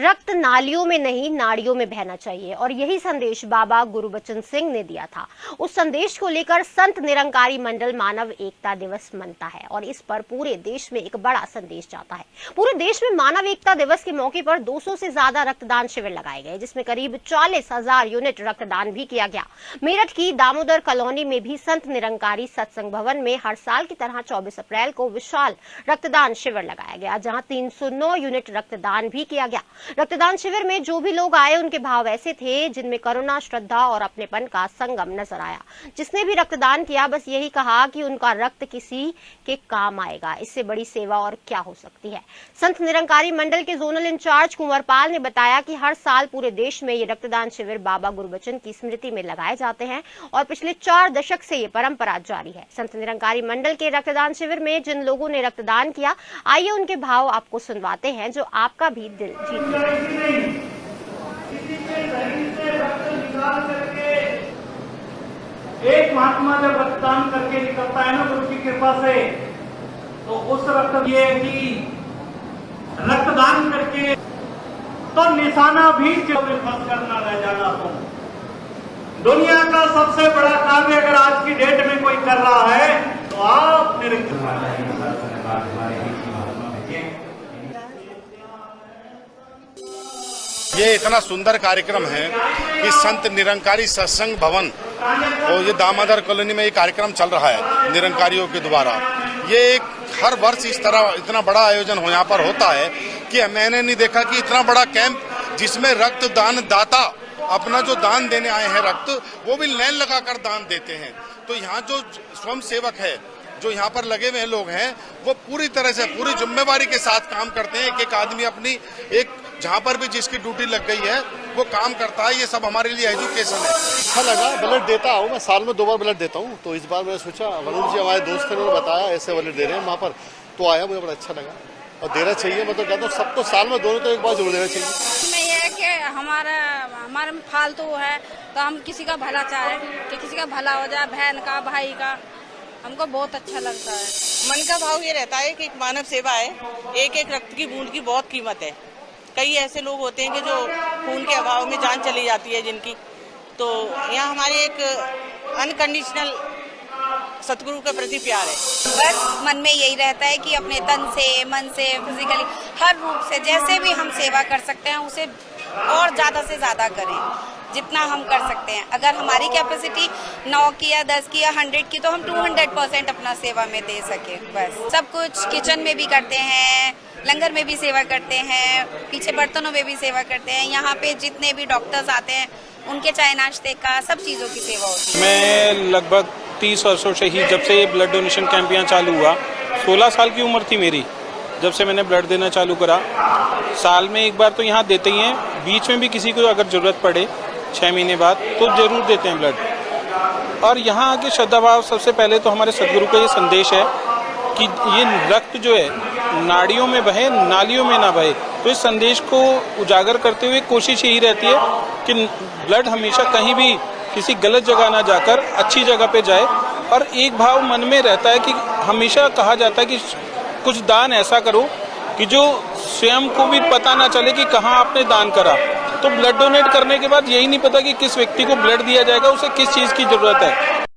रक्त नालियों में नहीं नाड़ियों में बहना चाहिए और यही संदेश बाबा गुरबचन सिंह ने दिया था। उस संदेश को लेकर संत निरंकारी मंडल मानव एकता दिवस मनता है और इस पर पूरे देश में एक बड़ा संदेश जाता है। पूरे देश में मानव एकता दिवस के मौके पर 200 से ज्यादा रक्तदान शिविर लगाए गए, जिसमें करीब 40,000 यूनिट रक्तदान भी किया गया। मेरठ की दामोदर कॉलोनी में भी संत निरंकारी सत्संग भवन में हर साल की तरह 24 अप्रैल को विशाल रक्तदान शिविर लगाया गया, जहां 309 यूनिट रक्तदान भी किया गया। रक्तदान शिविर में जो भी लोग आए उनके भाव ऐसे थे जिनमें करुणा, श्रद्धा और अपनेपन का संगम नजर आया। जिसने भी रक्तदान किया बस यही कहा कि उनका रक्त किसी के काम आएगा। इससे बड़ी सेवा और क्या हो सकती है। संत निरंकारी मंडल के जोनल इंचार्ज कुंवर पाल ने बताया कि हर साल पूरे देश में ये रक्तदान शिविर बाबा गुरबचन की स्मृति में लगाए जाते हैं और पिछले 4 दशक से ये परंपरा जारी है। संत निरंकारी मंडल के रक्तदान शिविर में जिन लोगों ने रक्तदान किया, आइए उनके भाव आपको सुनवाते हैं जो आपका भी दिल जीत लेंगे। एक महात्मा जब रक्तदान करके निकलता है ना गुरु की कृपा से, तो उस रक्त ये कि रक्तदान करके तो निशाना भी फंस कर ना रह जाना। तो दुनिया का सबसे बड़ा कार्य अगर आज की डेट में कोई कर रहा है तो आप ये इतना सुंदर कार्यक्रम है कि संत निरंकारी सत्संग भवन और ये दामोदर कॉलोनी में ये कार्यक्रम चल रहा है निरंकारियों के द्वारा। ये हर वर्ष इस तरह इतना बड़ा आयोजन यहाँ पर होता है कि मैंने नहीं देखा कि इतना बड़ा कैंप जिसमें रक्तदान दाता अपना जो दान देने आए हैं रक्त, वो भी लाइन लगाकर दान देते हैं। तो यहाँ जो स्वयं सेवक है, जो यहाँ पर लगे हुए लोग हैं, वो पूरी तरह से पूरी जिम्मेवारी के साथ काम करते हैं। एक आदमी अपनी एक जहाँ पर भी जिसकी ड्यूटी लग गई है वो काम करता है। ये सब हमारे लिए एजुकेशन है। अच्छा लगा, ब्लड देता हूँ मैं, साल में 2 बार ब्लड देता हूँ। तो इस बार मैंने सोचा, वरुण जी हमारे दोस्त ने बताया ऐसे ब्लड दे रहे हैं वहाँ पर, तो आया, मुझे बड़ा अच्छा लगा और देना चाहिए। मैं तो कहता हूँ सबको साल में दोनों तो एक बार जरूर देना चाहिए। मैं ये है कि हमारे में फालतू है तो हम किसी का भला चाहें कि किसी का भला हो जाए, बहन का, भाई का, हमको बहुत अच्छा लगता है। मन का भाव ये रहता है कि एक मानव सेवा है, एक एक रक्त की बूंद की बहुत कीमत है। कई ऐसे लोग होते हैं कि जो खून के अभाव में जान चली जाती है जिनकी, तो यहाँ हमारे एक अनकंडीशनल सतगुरु के प्रति प्यार है। बस मन में यही रहता है कि अपने तन से, मन से, फिजिकली हर रूप से जैसे भी हम सेवा कर सकते हैं उसे और ज्यादा से ज्यादा करें, जितना हम कर सकते हैं। अगर हमारी कैपेसिटी 9 की या 10 की या 100 की, तो हम 200% अपना सेवा में दे सके। बस सब कुछ किचन में भी करते हैं, लंगर में भी सेवा करते हैं, पीछे बर्तनों में भी सेवा करते हैं। यहाँ पे जितने भी डॉक्टर्स आते हैं उनके चाय नाश्ते का सब चीज़ों की सेवा होती है। मैं लगभग 30 वर्षों से ही, जब से ये ब्लड डोनेशन कैंप यहाँ चालू हुआ, 16 साल की उम्र थी मेरी जब से मैंने ब्लड देना चालू करा। साल में एक बार तो यहाँ देते ही हैं, बीच में भी किसी को अगर ज़रूरत पड़े 6 महीने बाद तो ज़रूर देते हैं ब्लड। और यहाँ आके श्रद्धा भाव, सबसे पहले तो हमारे सदगुरु का ये संदेश है कि ये रक्त जो है नाड़ियों में बहे, नालियों में ना बहे। तो इस संदेश को उजागर करते हुए कोशिश यही रहती है कि ब्लड हमेशा कहीं भी किसी गलत जगह ना जाकर अच्छी जगह पे जाए। और एक भाव मन में रहता है कि हमेशा कहा जाता है कि कुछ दान ऐसा करो कि जो स्वयं को भी पता ना चले कि कहाँ आपने दान करा। तो ब्लड डोनेट करने के बाद यही नहीं पता कि किस व्यक्ति को ब्लड दिया जाएगा, उसे किस चीज़ की ज़रूरत है।